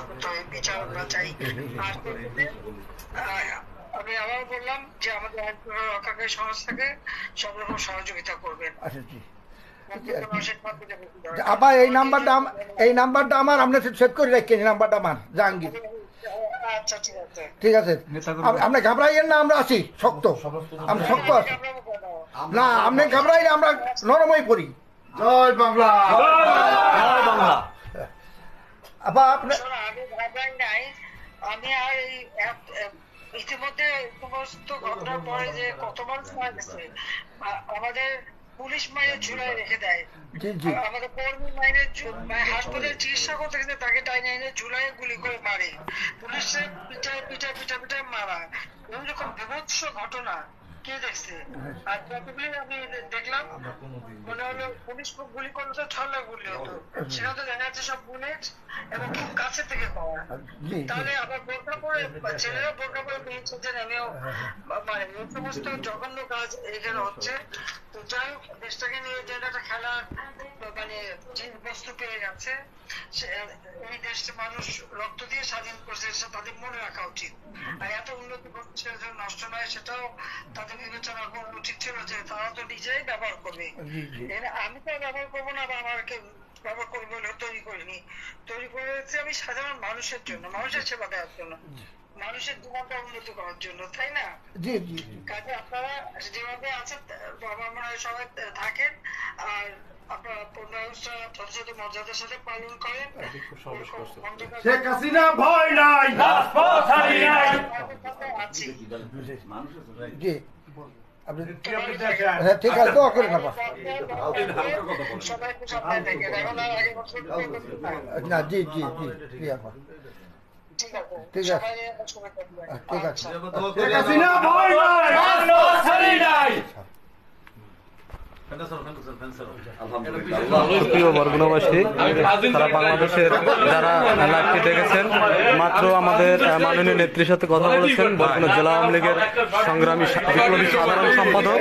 করতে হবে, বিচার আমরা চাই। আর আমি আবার বললাম যে আমাদের আইন রক্ষাকারী সংস্থাকে সব রকম সহযোগিতা করবেন। আবার এই নাম্বারটা আমার আপনি সেট করে রাখেন। এই নাম্বারটা আমার জাহাঙ্গীর। আচ্ছা ঠিক আছে, ঠিক আছে, আপনি ঘাবড়াইয়েন না, আমরা আছি শক্ত, আমরা শক্ত আছি না, আপনি ঘাবড়াই না, আমরা নরমই পড়ি। জয় বাংলা, জয় বাংলা। আবার আপনি আমি ঘাবড়াই নাই। আমি আর এই ইতিমধ্যে সমস্ত ঘটনার পরে যে কত মানুষ মারা গেছে, আমাদের পুলিশ মায়ের ঝুলায় রেখে দেয়, আমাদের কর্মী মায়ের হাসপাতালে চিকিৎসা করতে গেছে তাকে টাইনে এনে ঝুলায় গুলি করে মারে, পুলিশের পিঠায় পিঠায় পিঠা পিঠায় মারা, এরকম বিভৎস ঘটনা কে দেখছে? আর যতগুলি আমি দেখলাম মনে হলো পুলিশ গুলি করলে তো ছলা গুলি হতো, সেটা তো দেখা যাচ্ছে সব বুলেট এবং খুব কাছে থেকে পাওয়া। তাহলে আবার বোরকা পরে ছেলেরা বোরকা পরে বেরিয়েছে যে নেমেও মানে এই সমস্ত জঘন্য কাজ এখানে হচ্ছে। তো যাই হোক, দেশটাকে নিয়ে যে একটা খেলার মানে বস্তু পেয়ে যাচ্ছে, এই দেশটা মানুষ রক্ত দিয়ে স্বাধীন করছে, তাদের মনে রাখা উচিত। আর এত উন্নতি করছে নষ্ট নয়, সেটাও তাদের বিবেচনা করা উচিত ছিল যে তারা তো নিজেই ব্যবহার করবে। আমি তো ব্যবহার করবো না বা আমাকে ব্যবহার করবো বলে তৈরি করিনি, তৈরি করেছি আমি সাধারণ মানুষের জন্য, মানুষের সেবা দেওয়ার জন্য, মানুষের জীবনটা উন্নতি করার জন্য, তাই না? কাজে আপনারা যেভাবে আছেন আমার মনে হয় সবাই থাকেন, আর আপনারা ব্যবস্থা যথাযথ মর্যাদার সাথে পালন করেন। শেখ হাসিনা ভয় নাই, আছি। ঠিক আছে, দোয়া করে নেবা সবাই খুব সাবধানে থাকেন এখন, আর আগে বছর না। জি জি জি জি আপা, ঠিক আছে, ঠিক আছে, ঠিক আছে। শেখ হাসিনা ভয় নাই। প্রিয় বরগুনাবাসী, সারা বাংলাদেশের যারা লাইভটি দেখেছেন, মাত্র আমাদের মাননীয় নেত্রীর সাথে কথা বলেছেন বরগুনা জেলা আওয়ামী লীগের সংগ্রামী বিপ্লবী সাধারণ সম্পাদক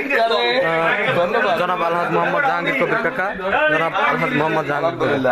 জনাব আলহাজ মোহাম্মদ জাহাঙ্গীর কবির কাকা, জনাব আলহাজ মোহাম্মদ জাহাঙ্গীর।